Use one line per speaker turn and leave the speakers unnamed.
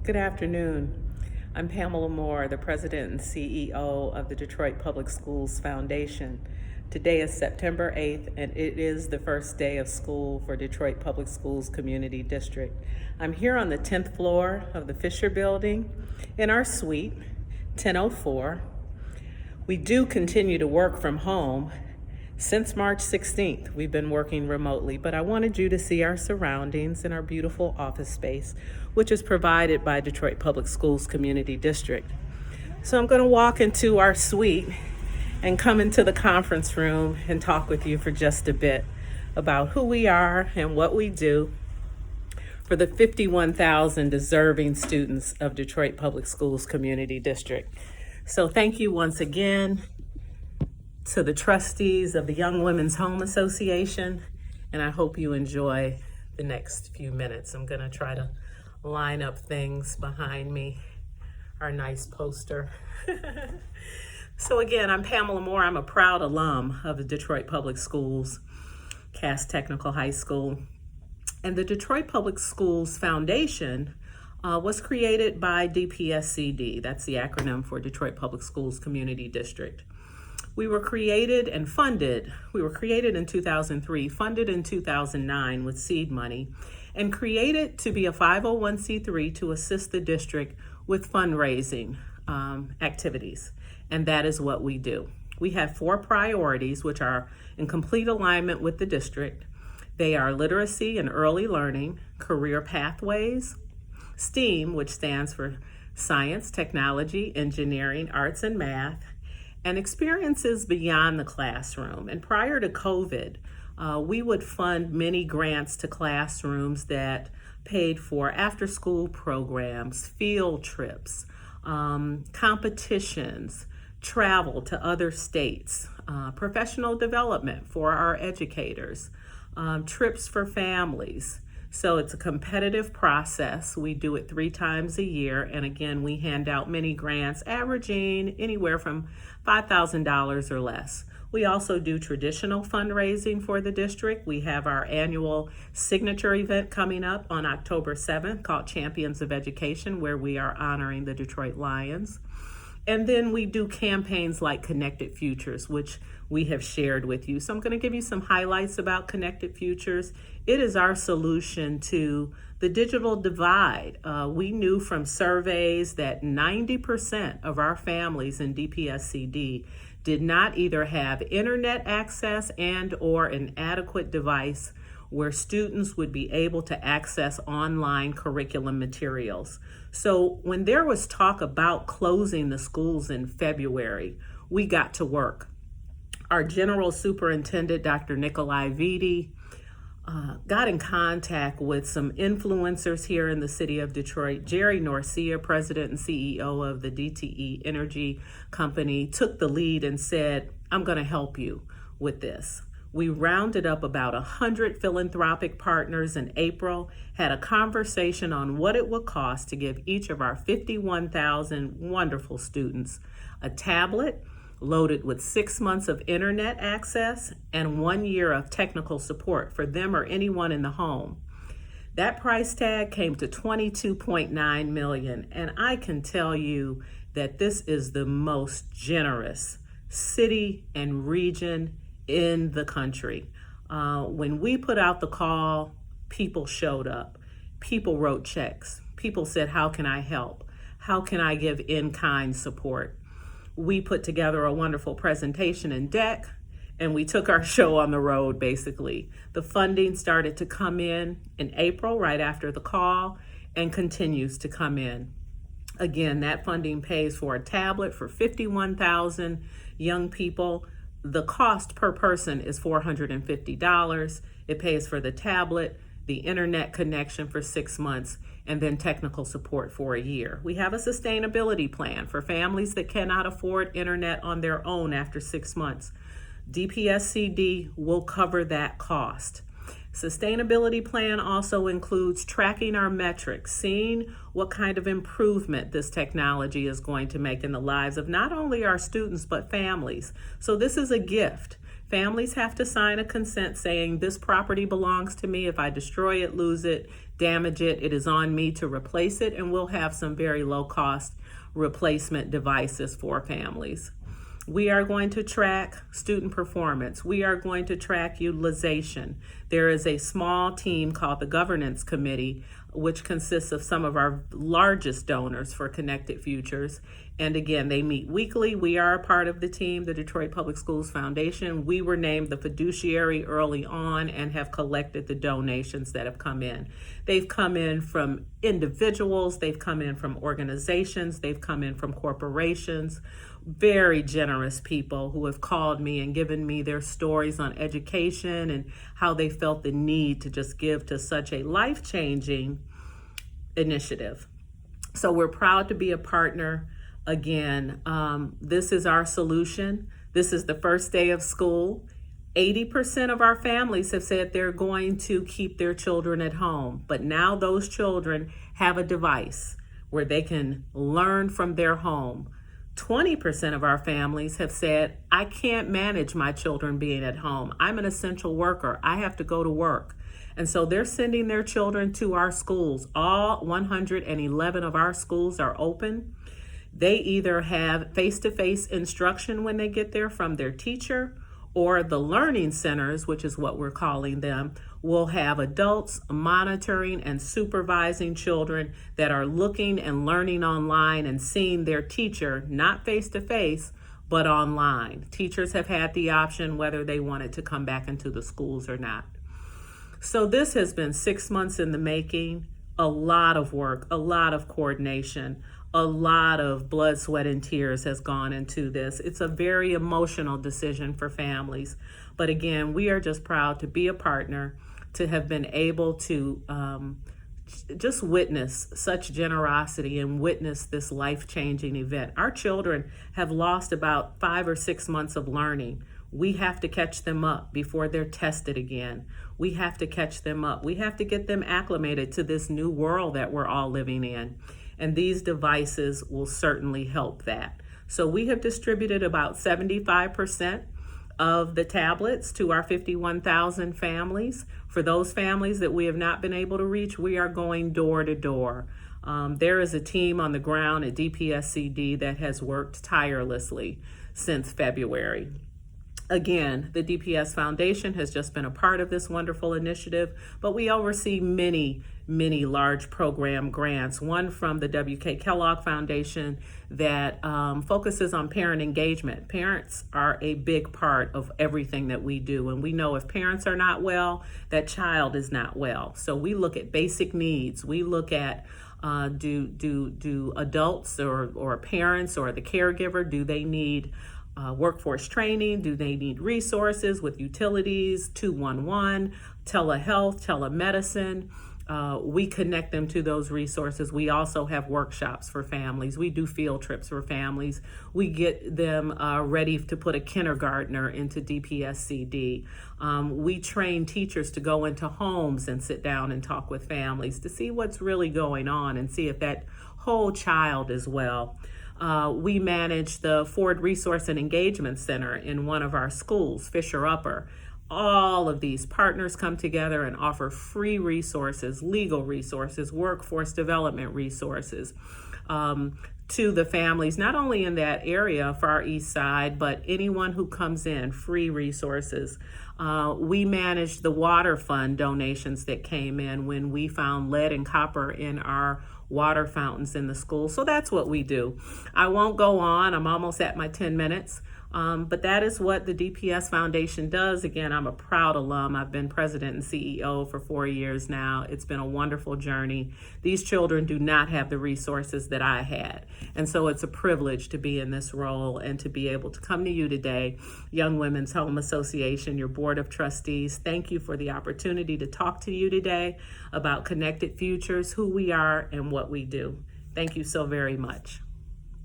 Good afternoon. I'm Pamela Moore, the President and CEO of the Detroit Public Schools Foundation. Today is September 8th, and it is the first day of school for Detroit Public Schools Community District. I'm here on the 10th floor of the Fisher Building in our suite, 1004. We do continue to work from home. Since March 16th, we've been working remotely, but I wanted you to see our surroundings and our beautiful office space, which is provided by Detroit Public Schools Community District. So I'm going to walk into our suite and come into the conference room and talk with you for just a bit about who we are and what we do for the 51,000 deserving students of Detroit Public Schools Community District. So thank you once again to the trustees of the Young Women's Home Association, and I hope you enjoy the next few minutes. I'm gonna try to line up things behind me, our nice poster. So again, I'm Pamela Moore. I'm a proud alum of the Detroit Public Schools, Cass Technical High School. And the Detroit Public Schools Foundation was created by DPSCD. That's the acronym for Detroit Public Schools Community District. We were created and funded. We were created in 2003, funded in 2009 with seed money, and created to be a 501c3 to assist the district with fundraising activities. And that is what we do. We have 4 priorities, which are in complete alignment with the district. They are literacy and early learning, career pathways, STEAM, which stands for science, technology, engineering, arts, and math, and experiences beyond the classroom. And prior to COVID, we would fund many grants to classrooms that paid for after-school programs, field trips, competitions, travel to other states, professional development for our educators, trips for families. So it's a competitive process. We do it 3 times a year. And again, we hand out many grants averaging anywhere from $5,000 or less. We also do traditional fundraising for the district. We have our annual signature event coming up on October 7th called Champions of Education, where we are honoring the Detroit Lions. And then we do campaigns like Connected Futures, which we have shared with you. So I'm going to give you some highlights about Connected Futures. It is our solution to the digital divide. We knew from surveys that 90% of our families in DPSCD did not either have internet access and or an adequate device where students would be able to access online curriculum materials. So when there was talk about closing the schools in February, we got to work. Our General Superintendent, Dr. Nikolai Vitti, got in contact with some influencers here in the city of Detroit. Jerry Norcia, President and CEO of the DTE Energy Company, took the lead and said, I'm going to help you with this. We rounded up about 100 philanthropic partners in April, had a conversation on what it would cost to give each of our 51,000 wonderful students a tablet loaded with 6 months of internet access and 1 year of technical support for them or anyone in the home. That price tag came to $22.9 million, and I can tell you that this is the most generous city and region in the country. When we put out the call, people showed up. People wrote checks. People said, how can I help? How can I give in-kind support? We put together a wonderful presentation and deck, and we took our show on the road, basically. The funding started to come in April, right after the call, and continues to come in. Again, that funding pays for a tablet for 51,000 young people. The cost per person is $450. It pays for the tablet, the internet connection for 6 months, and then technical support for a year. We have a sustainability plan for families that cannot afford internet on their own after 6 months. DPSCD will cover that cost. Sustainability plan also includes tracking our metrics, seeing what kind of improvement this technology is going to make in the lives of not only our students, but families. So this is a gift. Families have to sign a consent saying this property belongs to me. If I destroy it, lose it, damage it, it is on me to replace it, and we'll have some very low cost replacement devices for families. We are going to track student performance. We are going to track utilization. There is a small team called the Governance Committee, which consists of some of our largest donors for Connected Futures. And again, they meet weekly. We are a part of the team, the Detroit Public Schools Foundation. We were named the fiduciary early on and have collected the donations that have come in. They've come in from individuals, they've come in from organizations, they've come in from corporations. Very generous people who have called me and given me their stories on education and how they felt the need to just give to such a life-changing initiative. So we're proud to be a partner. Again, this is our solution. This is the first day of school. 80% of our families have said they're going to keep their children at home, but now those children have a device where they can learn from their home. 20% of our families have said, I can't manage my children being at home. I'm an essential worker. I have to go to work. And so they're sending their children to our schools. All 111 of our schools are open. They either have face-to-face instruction when they get there from their teacher, or the learning centers, which is what we're calling them, will have adults monitoring and supervising children that are looking and learning online and seeing their teacher, not face-to-face, but online. Teachers have had the option whether they wanted to come back into the schools or not. So this has been 6 months in the making, a lot of work, a lot of coordination, a lot of blood, sweat, and tears has gone into this. It's a very emotional decision for families. But again, we are just proud to be a partner, to have been able to just witness such generosity and witness this life-changing event. Our children have lost about 5 or 6 months of learning. We have to catch them up before they're tested again. We have to catch them up. We have to get them acclimated to this new world that we're all living in. And these devices will certainly help that. So we have distributed about 75% of the tablets to our 51,000 families. For those families that we have not been able to reach, we are going door to door. There is a team on the ground at DPS CD that has worked tirelessly since February. Again, the DPS Foundation has just been a part of this wonderful initiative, but we oversee many large program grants. One from the W.K. Kellogg Foundation that focuses on parent engagement. Parents are a big part of everything that we do, and we know if parents are not well, that child is not well. So we look at basic needs. We look at do adults or parents or the caregiver, do they need workforce training? Do they need resources with utilities, 211, telehealth, telemedicine? We connect them to those resources. We also have workshops for families. We do field trips for families. We get them ready to put a kindergartner into DPS CD. We train teachers to go into homes and sit down and talk with families to see what's really going on and see if that whole child is well. We manage the Ford Resource and Engagement Center in one of our schools, Fisher Upper. All of these partners come together and offer free resources, legal resources, workforce development resources to the families, not only in that area, Far East Side, but anyone who comes in, free resources. We managed the water fund donations that came in when we found lead and copper in our water fountains in the school. So that's what we do. I won't go on. I'm almost at my 10 minutes. But that is what the DPS Foundation does. Again, I'm a proud alum. I've been president and CEO for 4 years now. It's been a wonderful journey. These children do not have the resources that I had. And so it's a privilege to be in this role and to be able to come to you today, Young Women's Home Association, your board of trustees. Thank you for the opportunity to talk to you today about Connected Futures, who we are and what we do. Thank you so very much.